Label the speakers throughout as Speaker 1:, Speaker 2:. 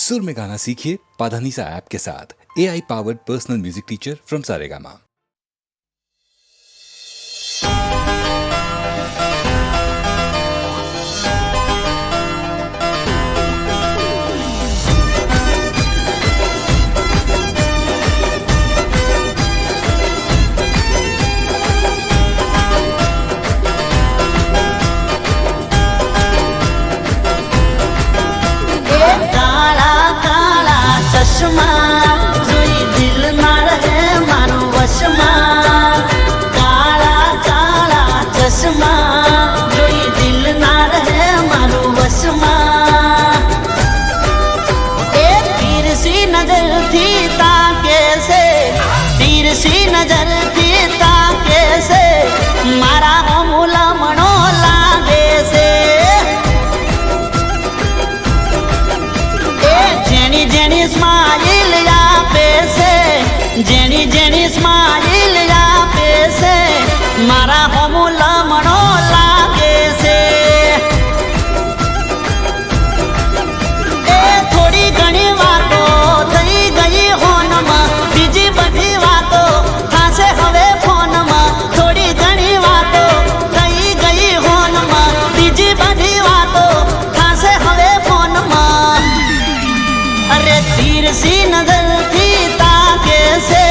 Speaker 1: सुर में गाना सीखिए पाधानीसा ऐप के साथ। AI powered personal music teacher from Saregama.
Speaker 2: नजर थी ताके से मारा हो मुला मनो लागे से ए जेनी जेनी स्माइल या पे से जेनी जेनी स्माइल या पे से मारा हो मुला मनो लागे से ए थोड़ी घणी वातो थई गई होनमा बीजी बधी वातो थासे हवे फोनमा थोड़ी घणी वातो थई गई होनमा बीजी बधी वातो थासे हवे फोनमा अरे तीर सी नजर थी ताके से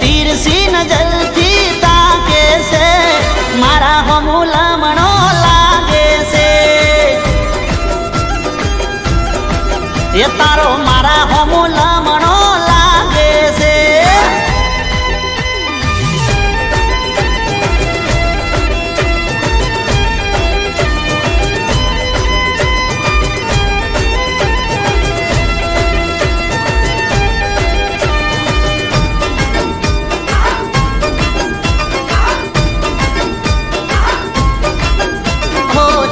Speaker 2: तीर सी नजर थी ताके से मारा हो मुला मनो लागे से ये तारो मारा हो मुला मनो लागे से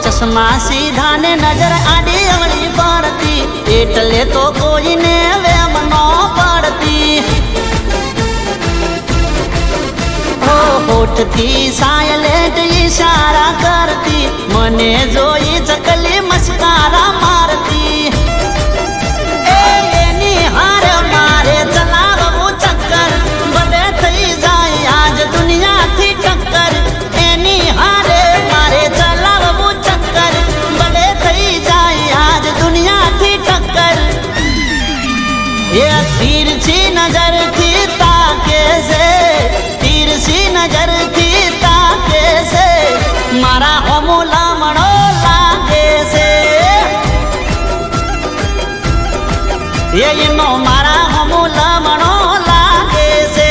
Speaker 2: चश्मा सीधा ने नजर आड़ी अवली पड़ती एटले तो कोई ने वेम न पड़ती हो होठ थी सायलेंट इशारा करती मने जोई चकली मस्कारा मारती ए एनी हारे मारे चलावू चक्कर बड़े थई जाए आज दुनिया थी टक्कर एनी हारे मारे चलावू चक्कर बड़े थई जाए आज दुनिया थी टक्कर ये तीर सी नजर थी ताके से तीर सी नजर थी ताके से मारा हो मुला मनो लागे से ये नो मारा हो मुला मनो लागे से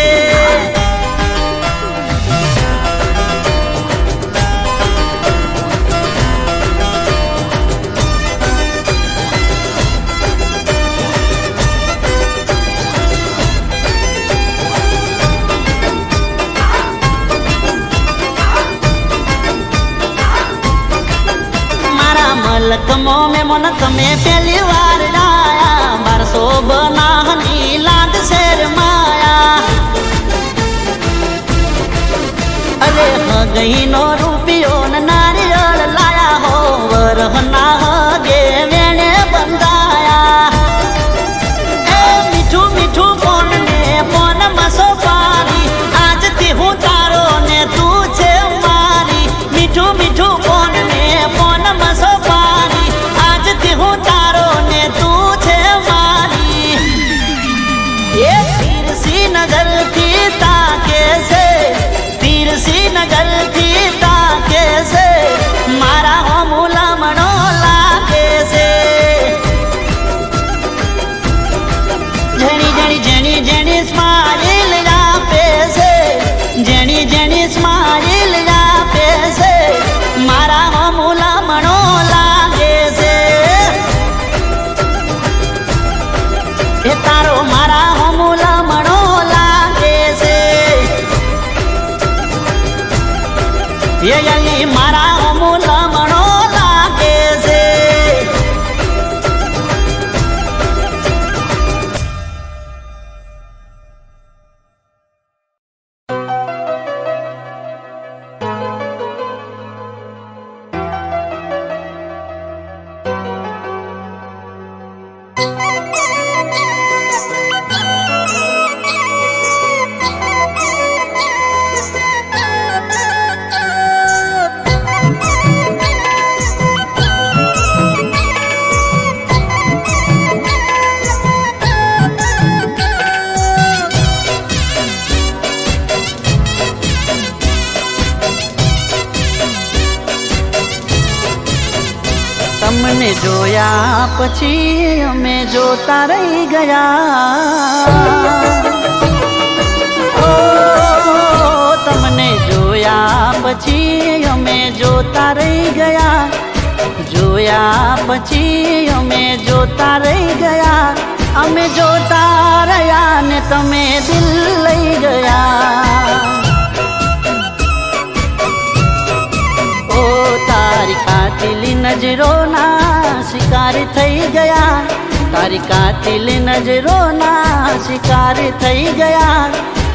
Speaker 2: मलकमो में मनक में पहली बार आया बरसो बनाहनी लाद शेर माया अरे ह गई नो रूपियो न नारियल लाया हो वरहना गे वेणे बंदाया ए मीठू मीठू फोन ने फोन मसो पारी आज ती हूँ तारो ने तू छे मारी मीठू मीठू फोन ने फोन मसो हूँ तारो ने तू छे मारी ये तीर सी नजर थी ताके से तीर सी नजर थी ताके से मारा हो मुला मनो लागे से जनी जनी जनी जनी स्माइल या पे से जनी जनी स्माइल या पे से मारा हो मुला मनो लागे से तारो मारा हो मुला मनो लागे से ये मारा हो मुला मनो लागे से જોયા પછી અમે જોતા રહી ગયા ઓ તમને જોયા પછી અમે જોતા રહી ગયા જોયા પછી અમે જોતા રહી ગયા અમે જોતા રહ્યા ને તમે દિલ લઈ ગયા ઓ તારી કાતિલી નજરોના શિકાર થઈ ગયા તારી કાતિલી નજરોના શિકાર થઈ ગયા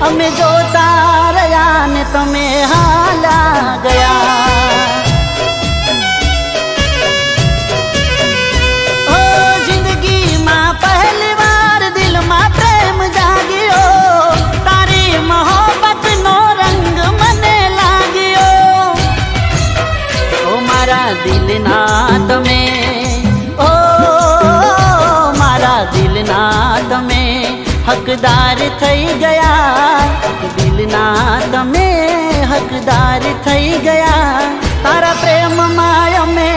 Speaker 2: અમે જોતા રહ્યા ને તમે હાલ્યા ગયા જિંદગીમાં પહેલી વાર દિલમાં પ્રેમ જાગ્યો તારી મોહબ્બતનો રંગ મને લાગ્યો ઓ મારા દિલના તમે ઓ મારા દિલના તમે હકદાર થઈ ગયા દિલના તમે હકદાર થઈ ગયા તારા પ્રેમમાં અમે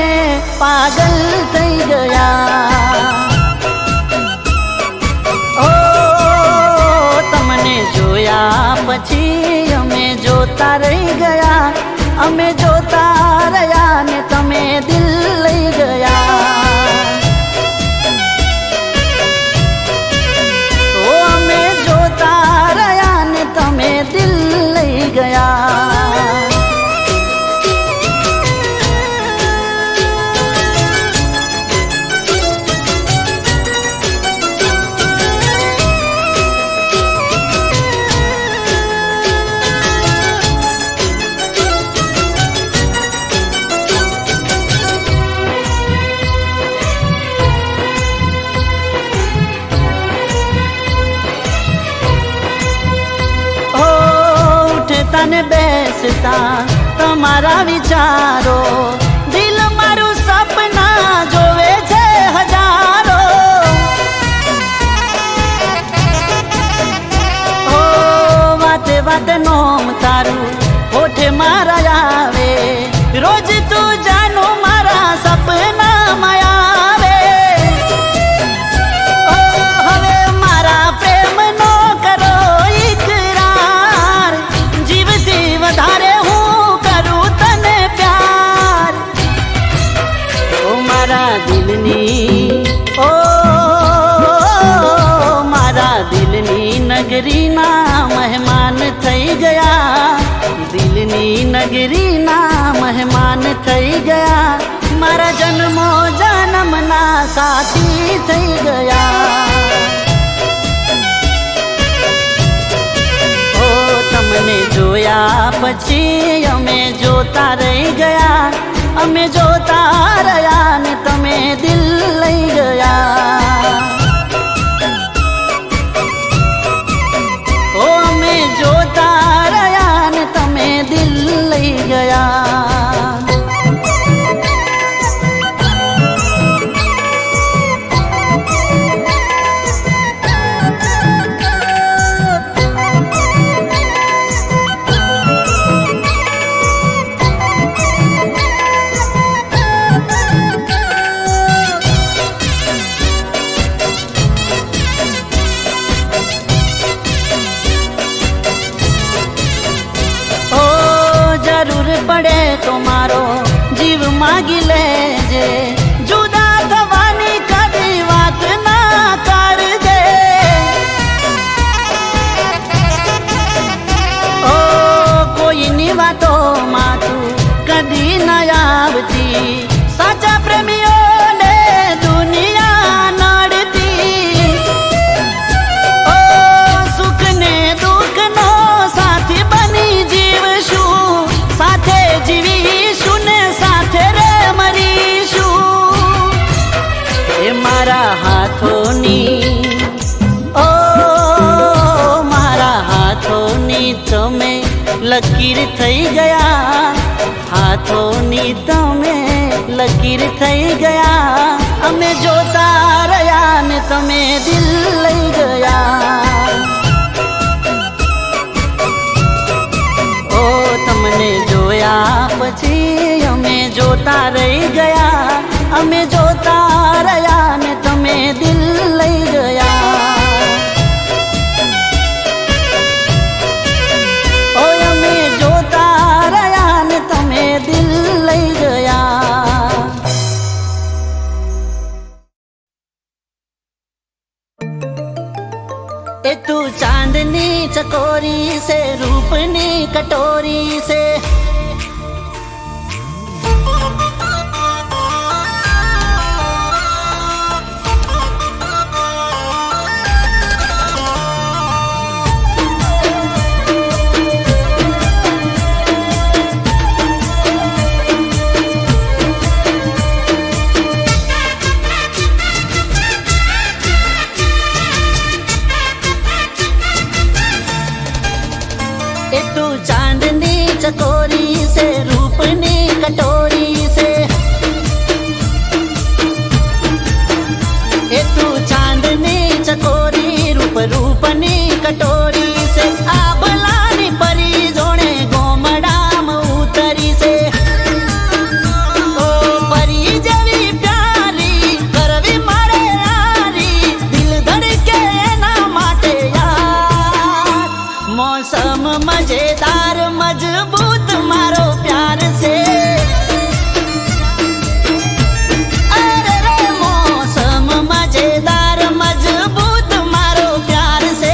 Speaker 2: પાગલ થઈ ગયા ઓ તમને જોયા પછી અમે જોતા રહી ગયા અમે જોતા રહ્યા ને તમે દિલ લઈ ગયા ઓ અમે જોતા રહ્યા ને તમે દિલ લઈ ગયા તને બેસતા તમારા વિચારો દિલ મારું સપના જોવે છે હજારો ઓ વાતે વાતે નોમ તારું હોઠે મારા આવે રોજ તું જાનો મારા સપનામાં આવે ઓ હવે મારા પ્રેમનો કરો ઈકરાર વધારે હું કરું તને પ્યાર ઓ મારા દિલની ઓ મારા દિલની નગરીના મહેમાન થઈ ગયા દિલની નગરીના મહેમાન થઈ ગયા મારા જન્મો જન્મના સાથી થઈ ગયા તમને જોયા પછી અમે જોતા રહી ગયા અમે જોતા રહ્યા ને તમે દિલ લઈ ગયા ઓ અમે જોતા રહ્યા ને તમે દિલ લઈ ગયા પડે તો મારો જીવ માગી લેજે જુદા થવાની કદી વાત ના કરજે ઓ કોઈની વાતોમાં તું કદી ન આવતી સાચા પ્રેમીઓને દુનિયા નડતી ઓ સુખ ને દુઃખ નો સાથી બની જીવશું સાથે જીવીશું ને સાથે રે મરીશું એ મારા હાથોની ઓ મારા હાથોની તમે લકીર થઈ ગયા હાથોની તમે લકીર થઈ ગયા અમે જોતા રહ્યા ને તમે દિલ લઈ ગયા ઓ તમને જોયા પછી અમે જોતા રહી ગયા અમે જોતા રહ્યા ए तू चांदनी चकोरी से रूपनी कटोरी से चकोरी से रूपनी कटोरी से ए तू चांदनी चकोरी रूपनी कटोरी से आबलानी परी जोणे गोमडाम उतरी से ओ परी जेवी प्यारी करवी मारे यारी दिल धड़के एना माटे यार मौसम मजेदार मजबूत मारो प्यार से अरे रे मौसम मजेदार मजबूत मारो प्यार से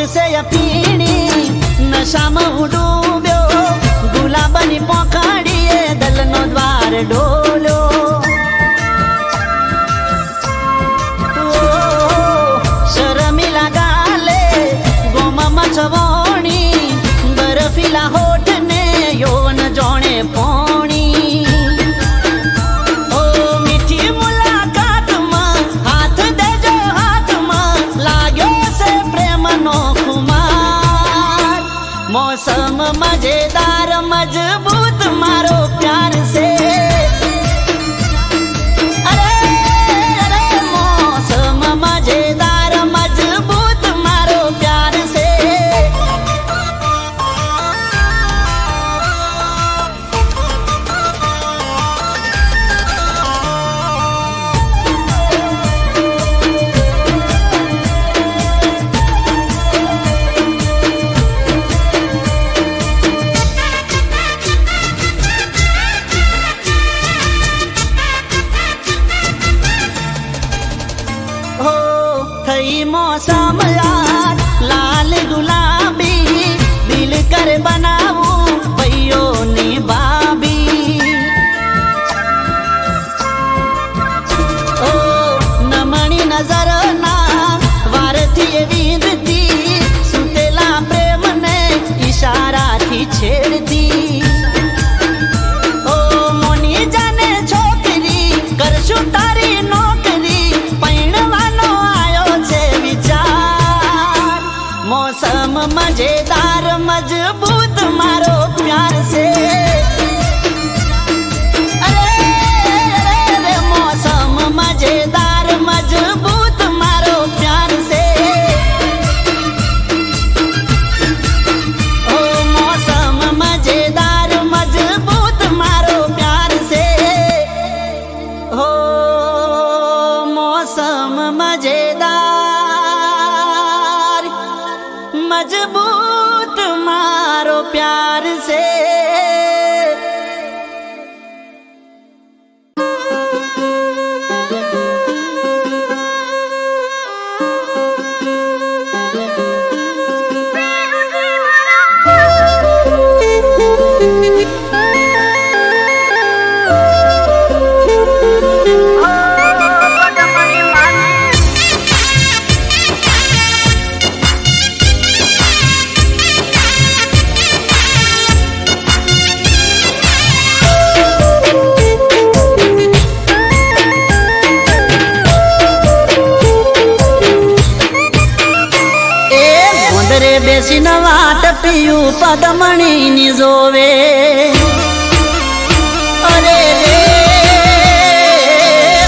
Speaker 2: से पीणी नशा में डूब्यो गुलाबनी पोखड़ीए दलनो द्वार डोलो शर्मिला गाले गोमा मछवोणी बर्फीला होठ ने यौवन जोणे पोणी ओ मीठी मुलाकात में हाथ देजो हाथ में लाग्यो से प्रेम नो मौसम मजेदार मजबूत मारो प्यार से अरे अरे मौसम मजेदार मजबूत मारो प्यार से मौसम लाल गुलाबी दिल कर बनाऊ भैयो ने बाबी ओ नमणी नजर ना वारथी वींदती सुतेला प्रेम ने इशारा थी छेड़ती ओ मोनी जाने छोकरी करशु तारी नौकरी पैणवानो मौसम मजेदार मजबूत मारो प्यार से अरे अरे अरे मौसम मजेदार मजबूत मारो प्यार से ओ मौसम मजेदार मजबूत मारो प्यार से हो मौसम मजेदार मजबूत मारो प्यार से બેસીન વાટ પીયું પદમણી ની જોવે અરે રે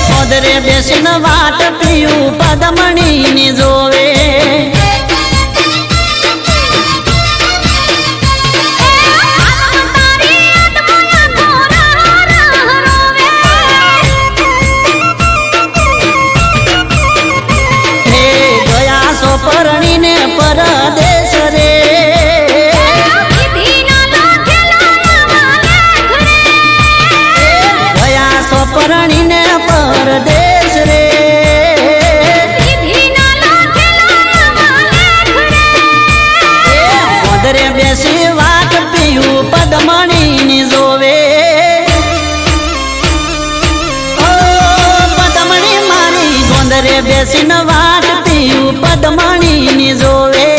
Speaker 2: પોદરે બેસીન વાટ પીયું પદમણી ની જોવે બેસીને વાટ પીયું પદમણીની જોવે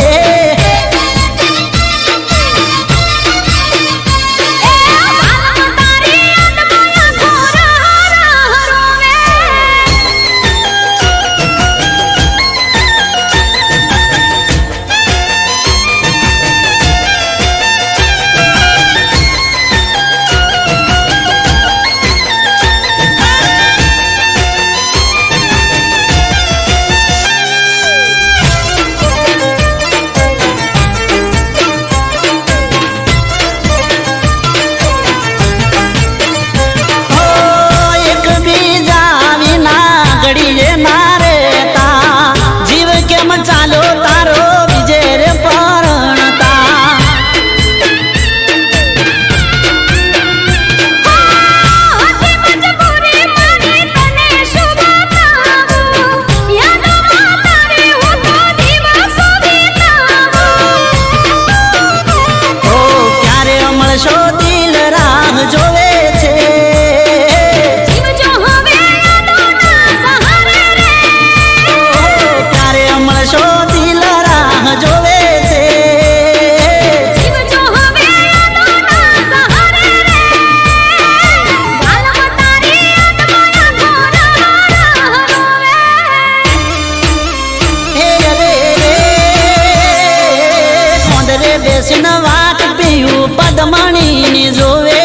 Speaker 2: બેસીને વાટ પીયું પદમણીની જોવે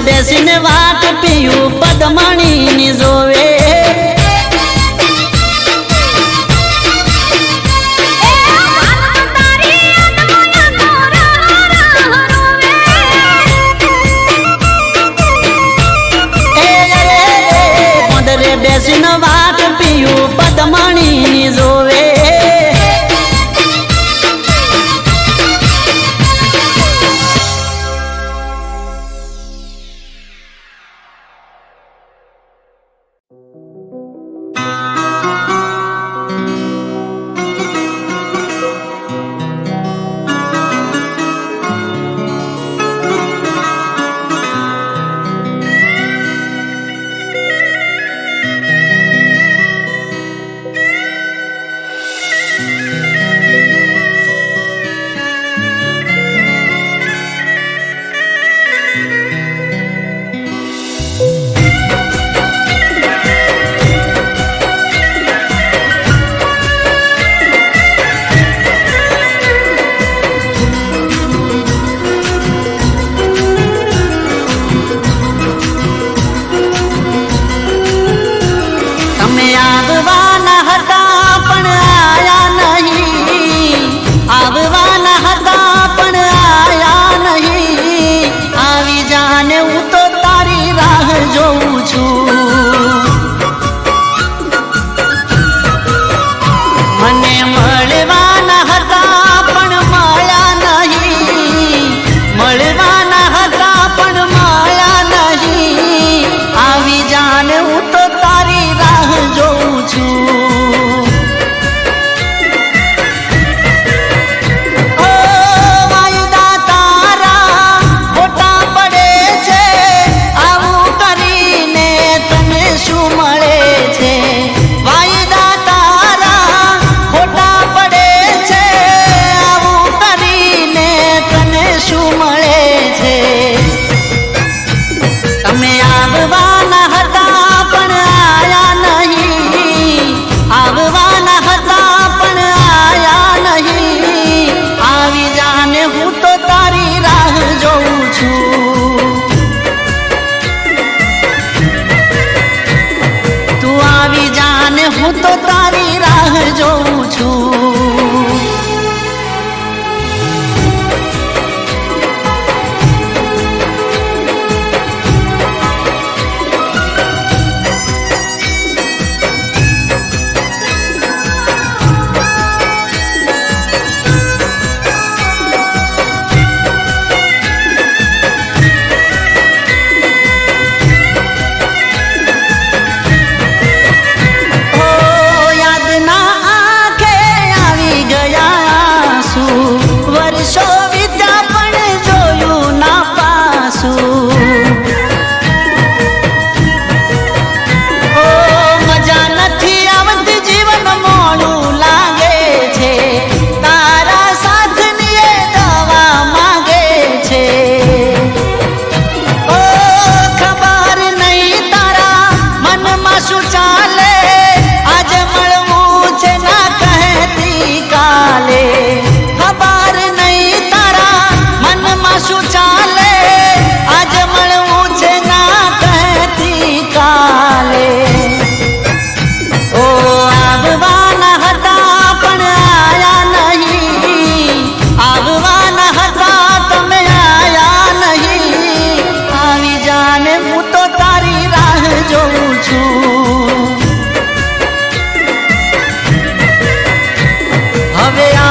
Speaker 2: બેસીને વાટ પીયું પદમણીની જોવે બેસીને વાટ પીયું પદમણીની જોવે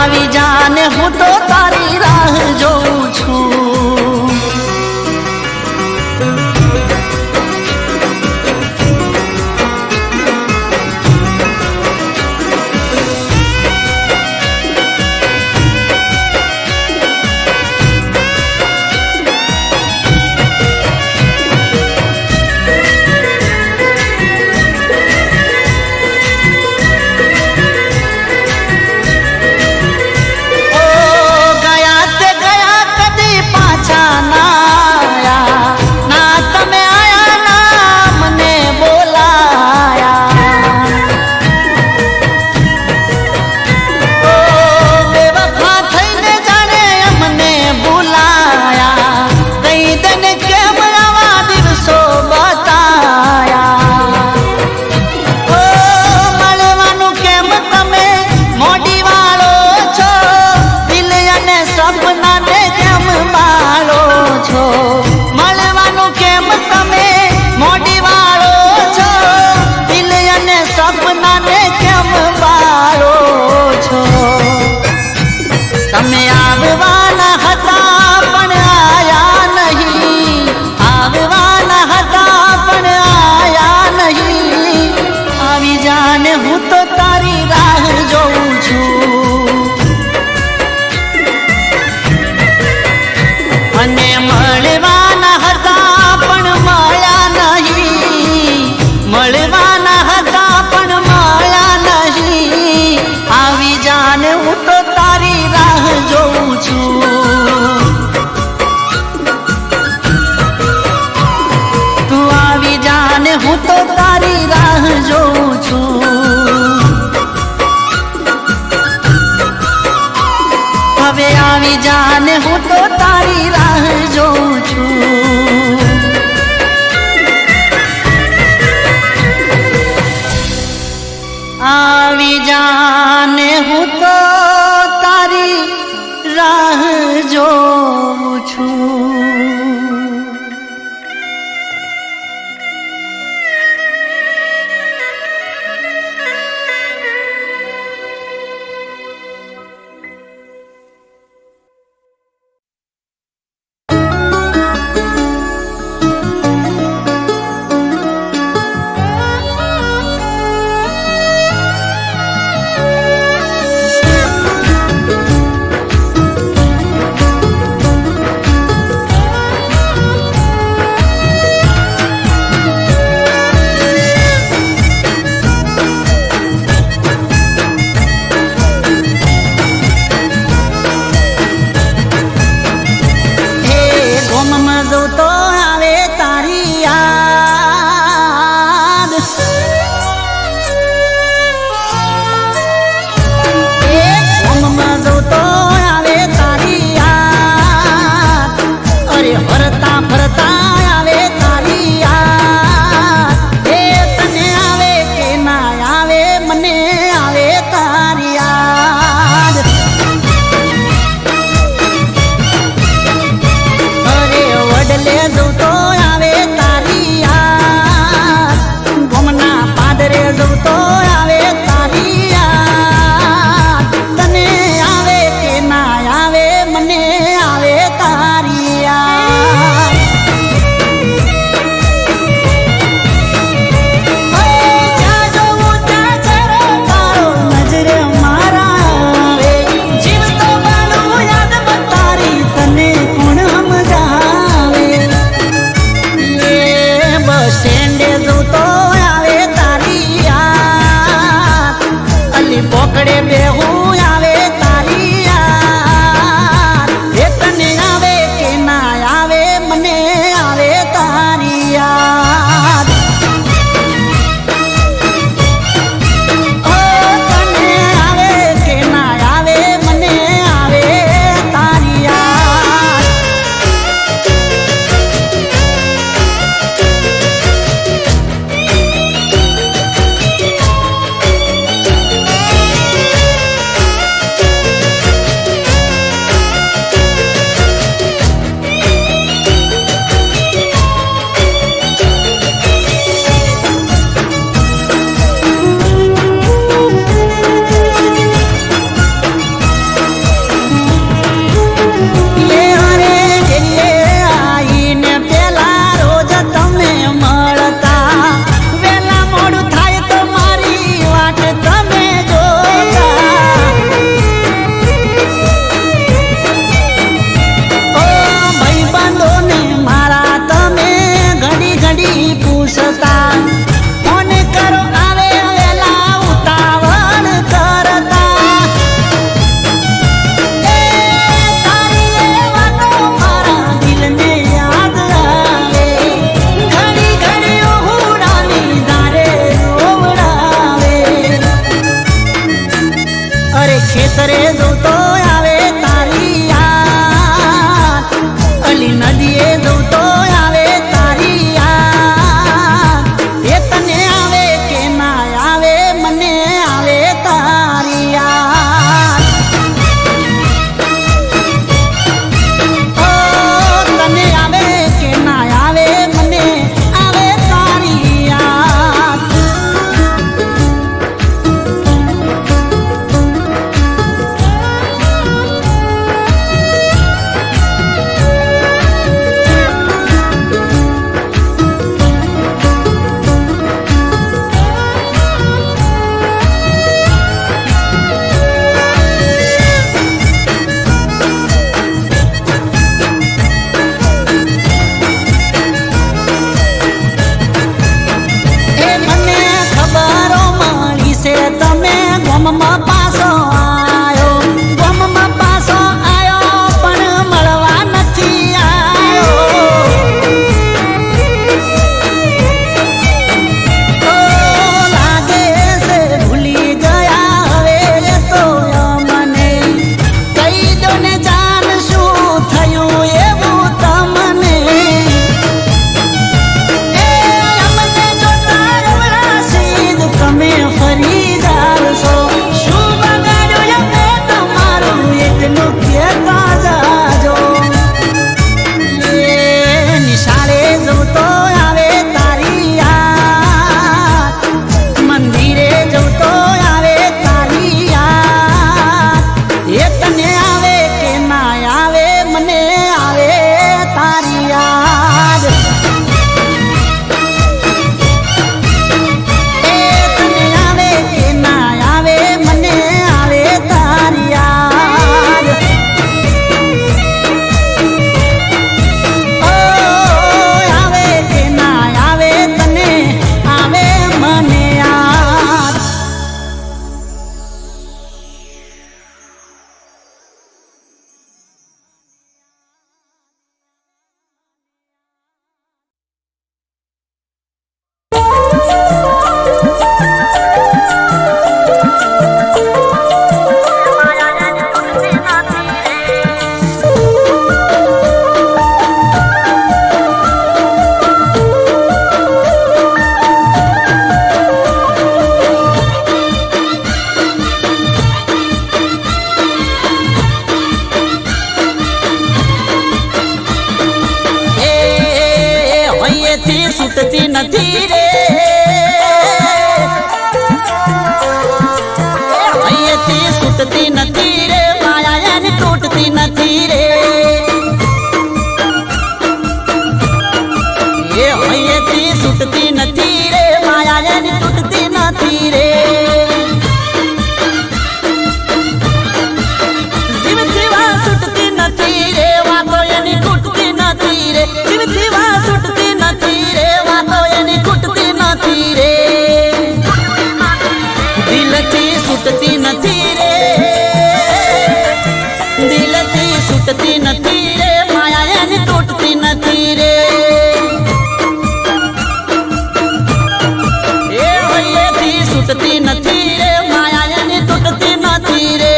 Speaker 2: આવી જાને હું તો તારી રાહ જોઉં છું. તમે આવવાના હતા પણ આયા નહીં, આવવાના હતા પણ આયા નહીં. આવી જાને હું તો તારી રાહ જોઉં છું. અને મળવાના હતા પણ મળ્યા નહીં, મળવાના હતા પણ મળ્યા નહીં. આવી જાને હું તો તારી રાહ જોઉં છું. તું આવી જાને હું તો તારી રાહ જોઉં છું. હવે આવી જાને હું તો તારી રાહ જોઉં છું. આવી જાને હું તો તારી રાહ જોઉં છું. તો આવે તારી યાદ અલી નદીએ જઉં તો આવે તારી યાદ એ તને આવે કે ના આવે મને આવે તારી યાદ ઓ તને આવે કે ના આવે મને આવે તારી યાદ એ મને ખબરો મળી છે તમે ગોમમાં પાછો આયો ગોમમાં પાછો આયો પણ મળવા નથી આયો ઓ લાગે છે ભૂલી ગયા હવે તો મને કહી દો ને જાન શું થયું એવું તમને તમે ફરી જાશો શું બગાડ્યું એમને તમારું એટલું કહેતા જાજો નિશાળે જવું તો આવે તારી યાદ મંદિરે જવું તો આવે તારી યાદ એ તને આવે કે ના આવે મને આવે તારી યાદ તને આવે કે ના આવે મને આવે તારી યાદ ઓ આવે કે ના આવે તને આવે મને યાદ અહીંયાથી છૂટતી નથી રે અહીંયાથી છૂટતી નથી રે માયા એની તૂટતી નથી રે એ અહીંયાથી છૂટતી નથી રે માયા એની તૂટતી નથી રે જીવ જીવા છૂટતી નથી રે વાતો એની ખૂટતી નથી રે જીવ જીવા છૂટતી નથી રે વાતો એની ખૂટતી નથી રે દિલથી છૂટતી નથી રે દિલથી છૂટતી નથી રે માયા એની તૂટતી નથી રે એ હૈયેથી છૂટતી નથી રે માયા એની તૂટતી નથી રે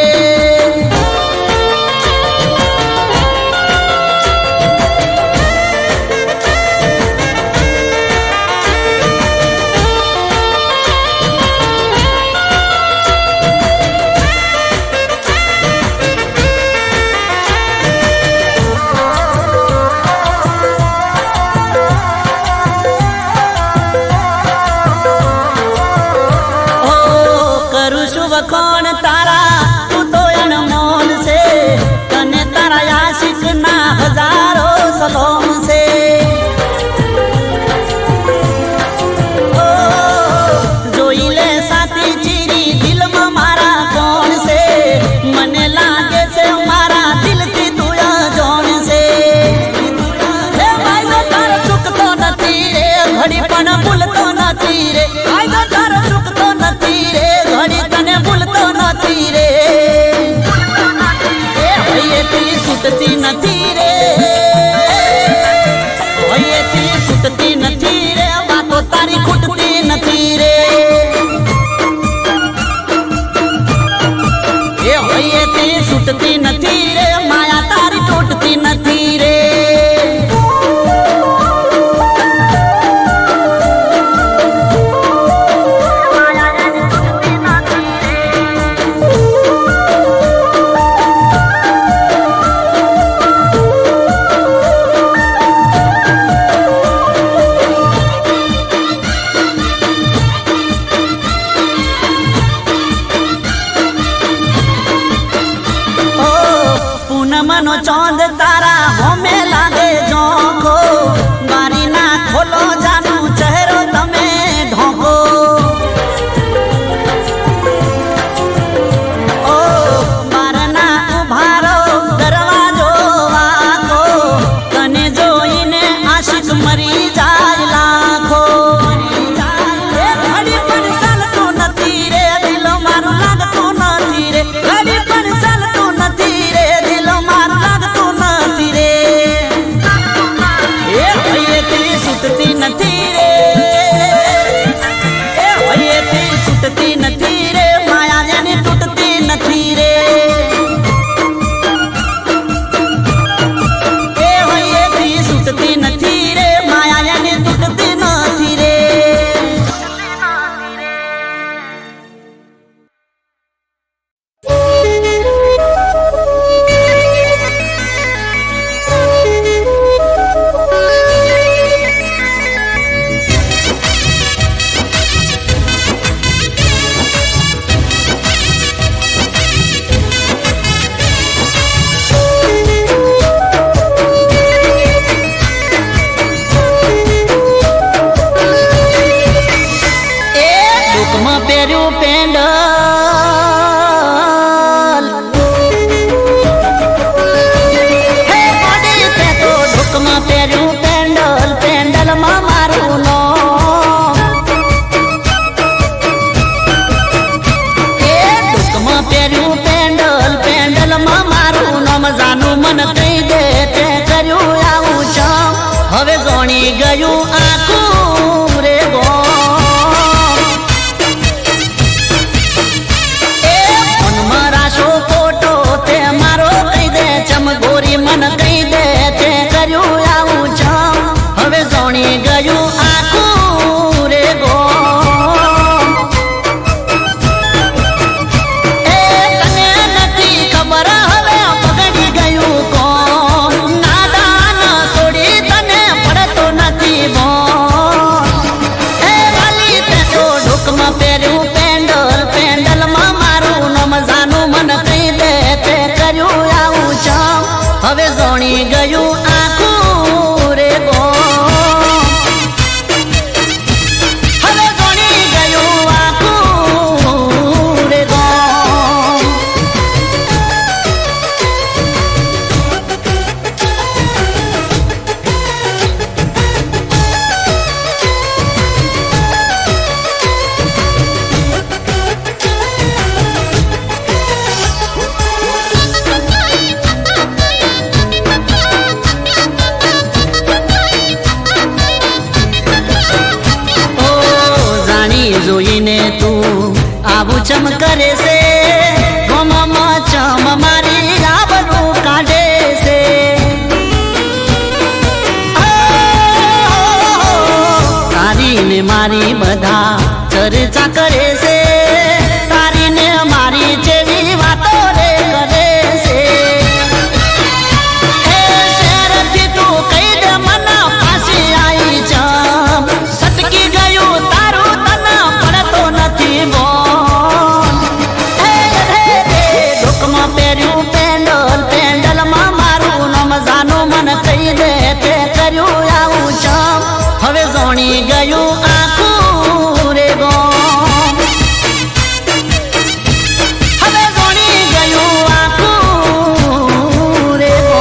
Speaker 2: છૂટતી નથી રે માયા તારી તૂટતી નથી રે પૂનમનો ચોંદ તારા હોમે લાગે જોખો બારી ના ખોલો જાનું ચહેરો તમે ઢોકો ઓ બારના ઉભારો દરવાજો વાકો તને જોઈને આશિક મરી જાય લાખો ઘડી પણ ચાલતું નથી રે દિલો મારું લાગતું નથી રે ઘડી પણ ચાલતું નથી રે દિલો મારું લાગતું નથી રે એ હૈયેથી છૂટતી નથી રે એ હૈયેથી છૂટતી નથી રે માયા જેની તૂટતી નથી રે એ હૈયેથી છૂટતી નથી રે માયા જેની તૂટતી નથી રે ડુકમાં પહેર્યું પેન્ડલ હે મોડી તે તો ડુકમાં પહેર્યું પેન્ડલ પેન્ડલમાં મારું નામ એ ડુકમાં પહેર્યું પેન્ડલ પેન્ડલમાં મારું નામ જાનું મન કહી દે તે કર્યું આવું છે હવે જોણી ગયું આખું રે ગો ગોરી મન કહી દે તે કર્યું આવું છે હવે જોણી ગયું આખું રે ગો એ તને નથી ખબર હવે બગડી ગયું કોણ નાદાન છોડી તને પડતો નથી બોલ એ વાલી તે તો ઢોકમાં પહેર્યું પેન્ડલ પેન્ડલમાં મારું નામ જાનું મન કહી દે તે કર્યું આવું છે હવે જોણી ગયું આખું રે ગો હવે જોણી ગયું આખું રે ગો જોઈને તું આવું ચમ કરે છે ગમમાં ચમ મારી આબરૂ કાઢે છે તારી ને મારી બધા ચર્ચા કરે છે તારી ને મારી જેવી વાતો રે કરે છે એ શહેરથી તું કહી દે મને પાછી આવી ચમ સટકી ગયું તારું તને પડતો નથી બોલ ઢોકમાં પહેર્યું પેન્ડલ પેન્ડલમાં મારું નામ જાનું મન કહી દે તે કર્યું આવું છે હવે જોણી ગયું આખું રે ગો હવે જોણી ગયું આખું રે ગો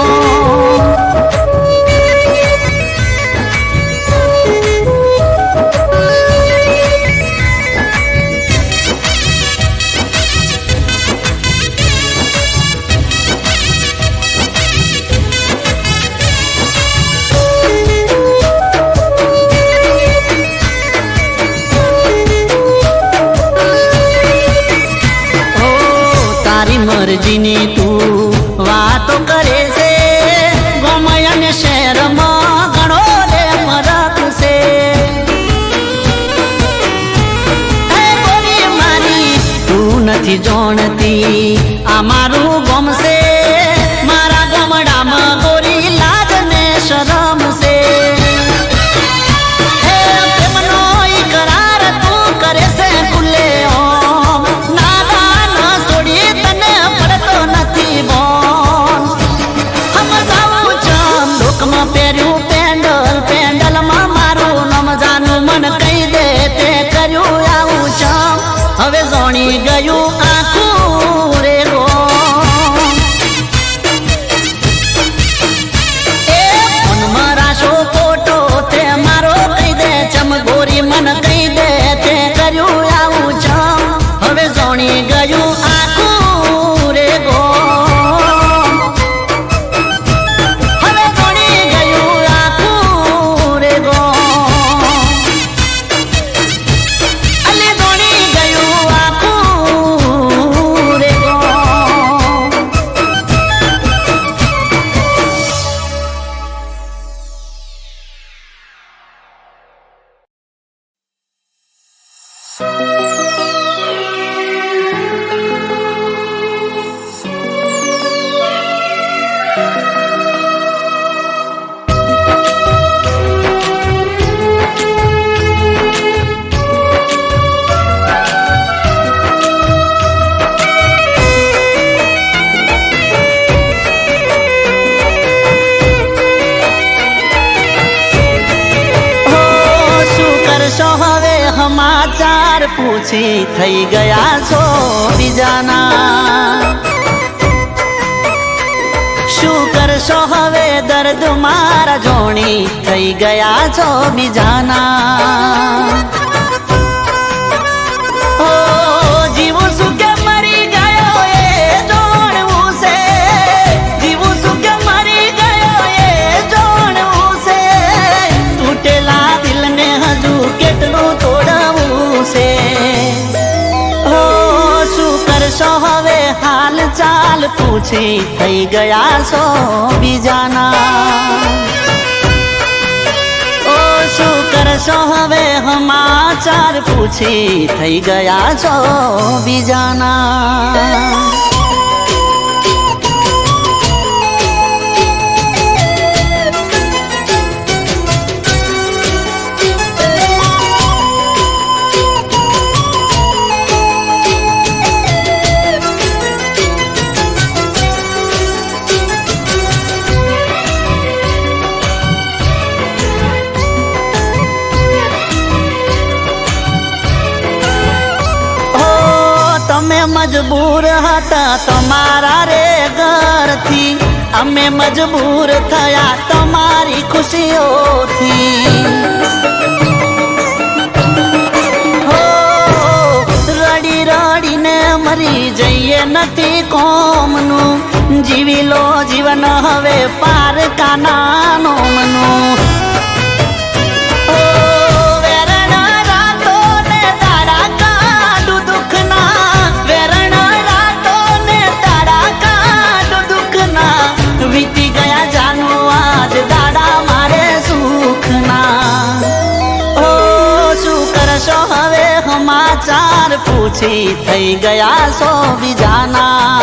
Speaker 2: મરજીની તું સમાચાર પૂછી થઈ ગયા છો બીજાના શું કરશો હવે દર્દ મારા જોણી થઈ ગયા છો બીજાના ઓ જીવું શું કે મરી ગયો એ જોણવું છે જીવું શું કે મરી ગયો એ જોણવું છે તૂટેલા દિલને હજુ કેટલું હવે હાલ ચાલ પૂછી થઈ ગયા છો બીજાના ઓ શું કરશો હવે સમાચાર પૂછી થઈ ગયા છો બીજાના મજબૂર હતા તમારા રે ઘરથી અમે મજબૂર થયા તમારી ખુશીઓથી હો રડી રડીને મરી જઈએ નથી કોમનું જીવી લો જીવન હવે પારકાનાનો મનું વીતી ગયા જાનો આજ દાડા મારે સુખના ઓ શું કરશો હવે સમાચાર પૂછી થઈ ગયા છો બીજાના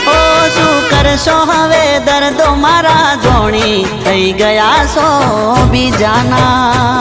Speaker 2: ઓ શું કરશો હવે દર્દ મારા જોણી થઈ ગયા છો બીજાના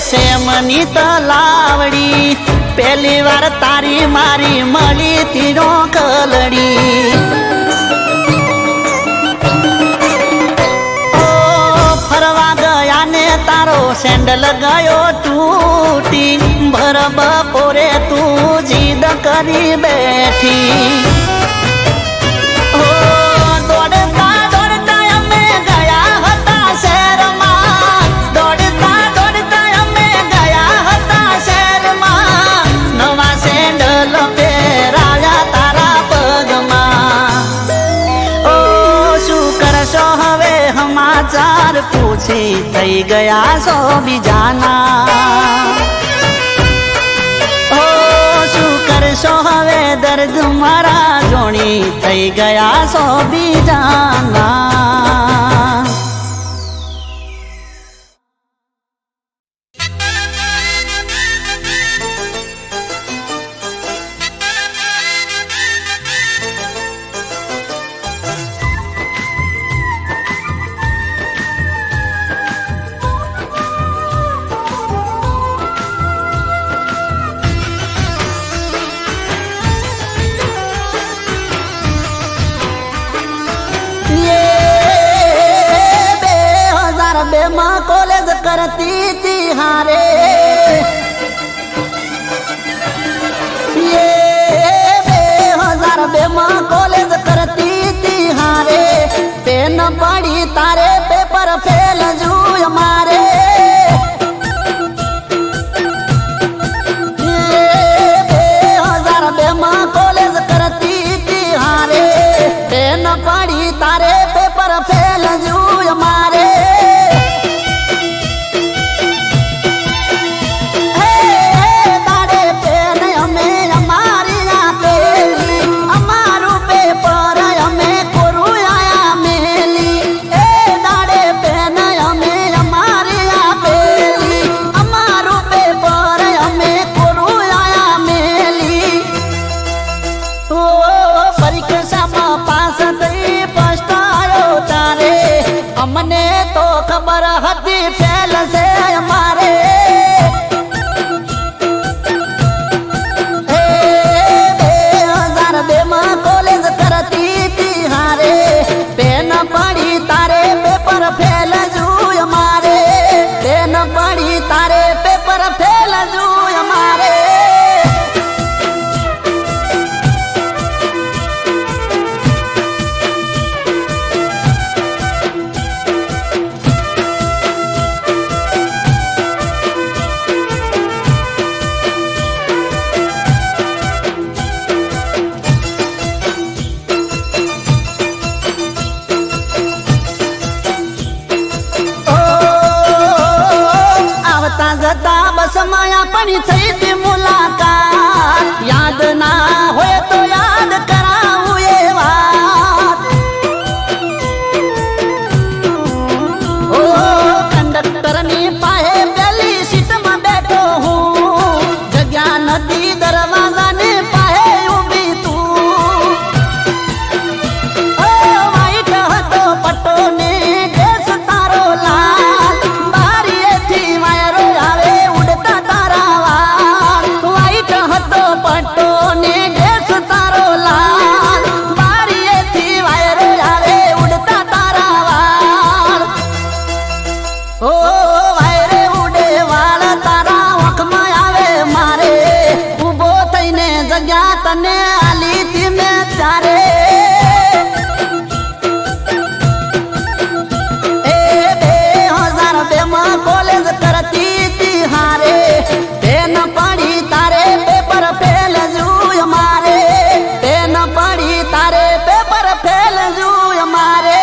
Speaker 2: સેમની તલાવડી પહેલી વાર તારી મારી મળી તીનો કલડી ઓ ફરવા ગયા ને તારો સેન્ડલ ગયો તૂટી ભર બપોરે તું જીદ કરી બેઠી ઓ દોડતા દોડતા અમે ગયા હતા શહેરમાં દોડતા સમાચાર પૂછી થઈ ગયા છો બીજાના ઓ શું કરશો હવે દર્દ મારા જોણી થઈ ગયા છો બીજાના કોલેજ કરતી તી હારે ये 2002 માં કોલેજ કરતી તી હારે પેન પડી તારે પેપર ફેલ જુય મારે 2002 માં કોલેજ કરતી તી હારે પરીક્ષામાં પાસ થઈ પસ્તાયો તારે અમને તો ખબર હતી ફેલ છે અમારે કોલેજ કરતી તી હારે પેન પડી તારે પેપર ફેલ જુય મારે પેન પડી તારે પેપર ફેલ જુય મારે જતા બસ માયા પણ થઈ તી મુલાકાત યાદ ના હોય તો યાદ કરાવું એ વાત ઓ કંડક્ટર ની પાસે પેલી સીટમાં બેઠો હું જગ્યા નથી દરવાજા ની પાસે ઊભી તું ઓ વાઈટ હતો પટ્ટો ને ડ્રેસ તારો લાલ બારીએથી વાયરો પટ્ટો ને ડ્રેસ તારો લાલ બારીએથી વાયરો આવે ઉડતા તારા વાળ ઓ વાયરે ઉડે વાળ તારા વખમાં આવે મારે ઊભો થઈને જગ્યા તને આલી તી મેં ત્યારે એ 2002 માં કોલેજ કરતી તી હારે બેન પડી તારે પેપર ફેલ જુય મારે બેન પડી તારે પેપર ફેલ જુય મારે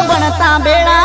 Speaker 2: ભણતા બેડા